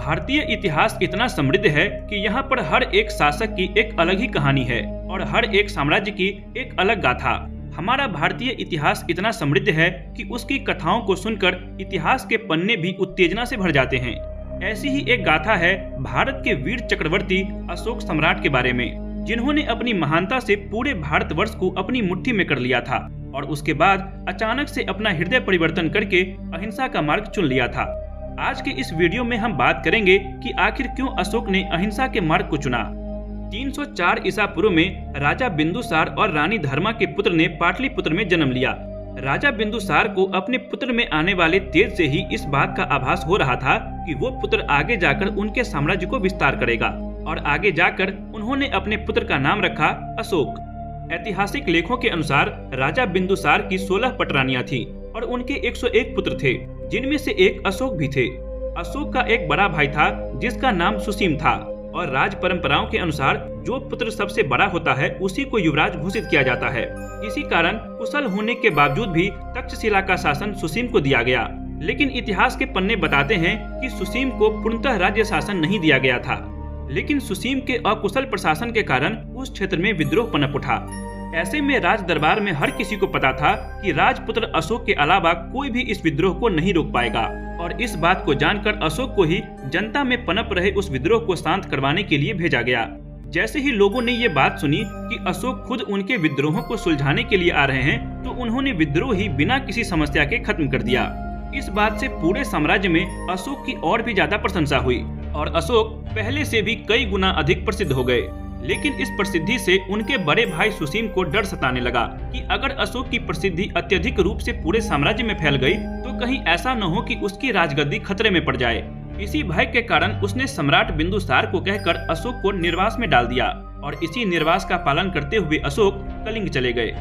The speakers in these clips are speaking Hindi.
भारतीय इतिहास इतना समृद्ध है कि यहाँ पर हर एक शासक की एक अलग ही कहानी है और हर एक साम्राज्य की एक अलग गाथा। हमारा भारतीय इतिहास इतना समृद्ध है कि उसकी कथाओं को सुनकर इतिहास के पन्ने भी उत्तेजना से भर जाते हैं। ऐसी ही एक गाथा है भारत के वीर चक्रवर्ती अशोक सम्राट के बारे में, जिन्होंने अपनी महानता से पूरे भारतवर्ष को अपनी मुट्ठी में कर लिया था और उसके बाद अचानक से अपना हृदय परिवर्तन करके अहिंसा का मार्ग चुन लिया था। आज के इस वीडियो में हम बात करेंगे कि आखिर क्यों अशोक ने अहिंसा के मार्ग को चुना। 304 ईसा पूर्व में राजा बिंदुसार और रानी धर्मा के पुत्र ने पाटलिपुत्र में जन्म लिया। राजा बिंदुसार को अपने पुत्र में आने वाले तेज से ही इस बात का आभास हो रहा था कि वो पुत्र आगे जाकर उनके साम्राज्य को विस्तार करेगा और आगे जाकर उन्होंने अपने पुत्र का नाम रखा अशोक। ऐतिहासिक लेखों के अनुसार राजा बिंदुसार की 16 पटरानियां थी और उनके 101 पुत्र थे, जिनमें से एक अशोक भी थे। अशोक का एक बड़ा भाई था जिसका नाम सुसीम था और राज परंपराओं के अनुसार जो पुत्र सबसे बड़ा होता है उसी को युवराज घोषित किया जाता है। इसी कारण कुशल होने के बावजूद भी तक्षशिला का शासन सुसीम को दिया गया, लेकिन इतिहास के पन्ने बताते हैं कि सुसीम को पूर्णतः राज्य शासन नहीं दिया गया था। लेकिन सुसीम के अकुशल प्रशासन के कारण उस क्षेत्र में विद्रोह पनप उठा। ऐसे में राज दरबार में हर किसी को पता था कि राजपुत्र अशोक के अलावा कोई भी इस विद्रोह को नहीं रोक पाएगा और इस बात को जानकर अशोक को ही जनता में पनप रहे उस विद्रोह को शांत करवाने के लिए भेजा गया। जैसे ही लोगों ने ये बात सुनी कि अशोक खुद उनके विद्रोहों को सुलझाने के लिए आ रहे हैं, तो उन्होंने विद्रोह ही बिना किसी समस्या के खत्म कर दिया। इस बात से पूरे साम्राज्य में अशोक की और भी ज्यादा प्रशंसा हुई और अशोक पहले से भी कई गुना अधिक प्रसिद्ध हो गए। लेकिन इस प्रसिद्धि से उनके बड़े भाई सुसीम को डर सताने लगा कि अगर अशोक की प्रसिद्धि अत्यधिक रूप से पूरे साम्राज्य में फैल गई तो कहीं ऐसा न हो कि उसकी राजगद्दी खतरे में पड़ जाए। इसी भय के कारण उसने सम्राट बिंदुसार को कहकर अशोक को निर्वास में डाल दिया और इसी निर्वास का पालन करते हुए अशोक कलिंग चले गए।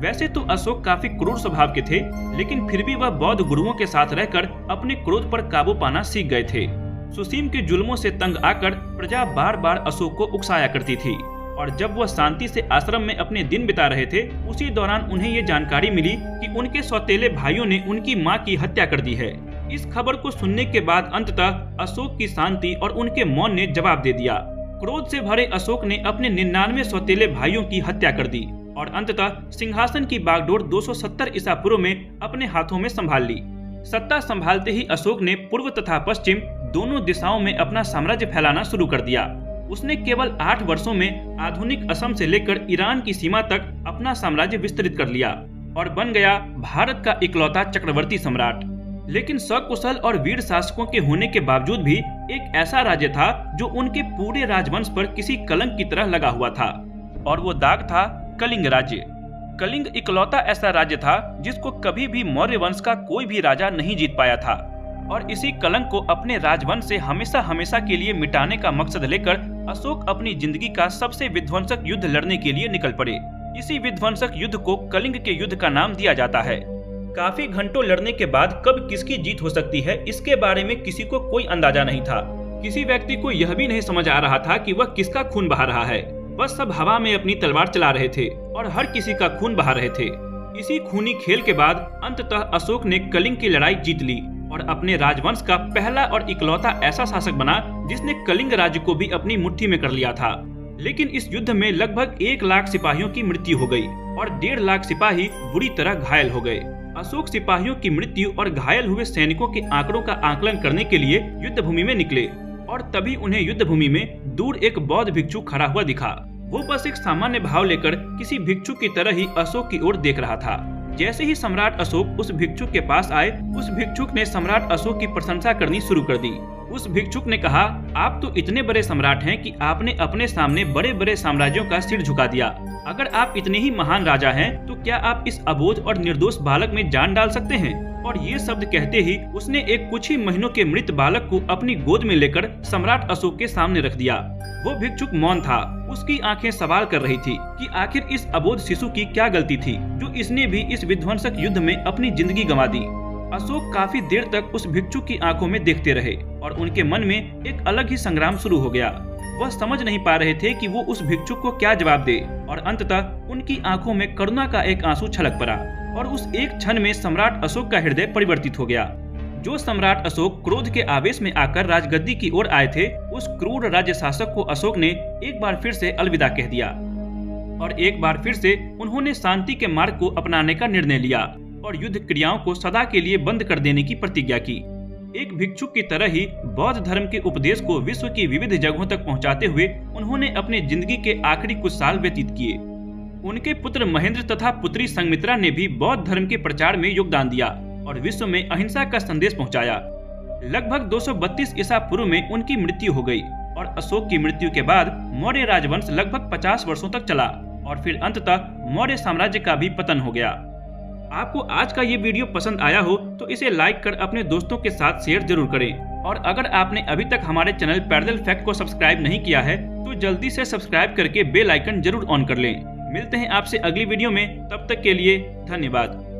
वैसे तो अशोक काफी क्रूर स्वभाव के थे, लेकिन फिर भी वह बौद्ध गुरुओं के साथ रहकर अपने क्रोध पर काबू पाना सीख गए थे। सुसीम के जुल्मों से तंग आकर प्रजा बार बार अशोक को उकसाया करती थी और जब वह शांति से आश्रम में अपने दिन बिता रहे थे, उसी दौरान उन्हें ये जानकारी मिली कि उनके सौतेले भाइयों ने उनकी मां की हत्या कर दी है। इस खबर को सुनने के बाद अंततः अशोक की शांति और उनके मौन ने जवाब दे दिया। क्रोध से भरे अशोक ने अपने 99 सौतेले भाइयों की हत्या कर दी और अंततः सिंहासन की बागडोर 270 ईसा पूर्व में अपने हाथों में संभाल ली। सत्ता संभालते ही अशोक ने पूर्व तथा पश्चिम दोनों दिशाओं में अपना साम्राज्य फैलाना शुरू कर दिया। उसने केवल 8 वर्षों में आधुनिक असम से लेकर ईरान की सीमा तक अपना साम्राज्य विस्तृत कर लिया और बन गया भारत का इकलौता चक्रवर्ती सम्राट। लेकिन सकुशल और वीर शासकों के होने के बावजूद भी एक ऐसा राज्य था जो उनके पूरे राजवंश पर किसी कलंक की तरह लगा हुआ था और वो दाग था कलिंग राज्य। कलिंग इकलौता ऐसा राज्य था जिसको कभी भी मौर्य वंश का कोई भी राजा नहीं जीत पाया था और इसी कलंक को अपने राजवंश से हमेशा हमेशा के लिए मिटाने का मकसद लेकर अशोक अपनी जिंदगी का सबसे विध्वंसक युद्ध लड़ने के लिए निकल पड़े। इसी विध्वंसक युद्ध को कलिंग के युद्ध का नाम दिया जाता है। काफी घंटों लड़ने के बाद कब किसकी जीत हो सकती है, इसके बारे में किसी को कोई अंदाजा नहीं था। किसी व्यक्ति को यह भी नहीं समझ आ रहा था कि वह किसका खून बहा रहा है। बस सब हवा में अपनी तलवार चला रहे थे और हर किसी का खून बहा रहे थे। इसी खूनी खेल के बाद अंततः अशोक ने कलिंग की लड़ाई जीत ली और अपने राजवंश का पहला और इकलौता ऐसा शासक बना जिसने कलिंग राज्य को भी अपनी मुट्ठी में कर लिया था। लेकिन इस युद्ध में लगभग 1 लाख सिपाहियों की मृत्यु हो गई और 1.5 लाख सिपाही बुरी तरह घायल हो गए। अशोक सिपाहियों की मृत्यु और घायल हुए सैनिकों के आंकड़ों का आकलन करने के लिए युद्ध भूमि में निकले और तभी उन्हें युद्ध भूमि में दूर एक बौद्ध भिक्षु खड़ा हुआ दिखा। वो बस एक सामान्य भाव लेकर किसी भिक्षु की तरह ही अशोक की ओर देख रहा था। जैसे ही सम्राट अशोक उस भिक्षुक के पास आए, उस भिक्षुक ने सम्राट अशोक की प्रशंसा करनी शुरू कर दी। उस भिक्षुक ने कहा, आप तो इतने बड़े सम्राट हैं कि आपने अपने सामने बड़े बड़े साम्राज्यों का सिर झुका दिया। अगर आप इतने ही महान राजा हैं, तो क्या आप इस अबोध और निर्दोष बालक में जान डाल सकते हैं? और ये शब्द कहते ही उसने एक कुछ ही महीनों के मृत बालक को अपनी गोद में लेकर सम्राट अशोक के सामने रख दिया। वो भिक्षुक मौन था। उसकी आंखें सवाल कर रही थी कि आखिर इस अबोध शिशु की क्या गलती थी जो इसने भी इस विध्वंसक युद्ध में अपनी जिंदगी गंवा दी। अशोक काफी देर तक उस भिक्षुक की आंखों में देखते रहे और उनके मन में एक अलग ही संग्राम शुरू हो गया। वह समझ नहीं पा रहे थे कि वो उस भिक्षुक को क्या जवाब दे और अंततः उनकी आंखों में करुणा का एक आंसू छलक पड़ा और उस एक क्षण में सम्राट अशोक का हृदय परिवर्तित हो गया। जो सम्राट अशोक क्रोध के आवेश में आकर राजगद्दी की ओर आए थे, उस क्रूर राज्य शासक को अशोक ने एक बार फिर से अलविदा कह दिया और एक बार फिर से उन्होंने शांति के मार्ग को अपनाने का निर्णय लिया और युद्ध क्रियाओं को सदा के लिए बंद कर देने की प्रतिज्ञा की। एक भिक्षुक की तरह ही बौद्ध धर्म के उपदेश को विश्व की विविध जगहों तक पहुंचाते हुए उन्होंने अपनी जिंदगी के आखिरी कुछ साल व्यतीत किए। उनके पुत्र महेंद्र तथा पुत्री संघमित्रा ने भी बौद्ध धर्म के प्रचार में योगदान दिया और विश्व में अहिंसा का संदेश पहुंचाया। लगभग 232 ईसा पूर्व में उनकी मृत्यु हो गई और अशोक की मृत्यु के बाद मौर्य राजवंश लगभग 50 वर्षों तक चला और फिर अंततः मौर्य साम्राज्य का भी पतन हो गया। आपको आज का ये वीडियो पसंद आया हो तो इसे लाइक कर अपने दोस्तों के साथ शेयर जरूर करें और अगर आपने अभी तक हमारे चैनल पैरेलल फैक्ट को सब्सक्राइब नहीं किया है तो जल्दी से सब्सक्राइब करके बेल आइकन जरूर ऑन कर लें। मिलते हैं आपसे अगली वीडियो में, तब तक के लिए धन्यवाद।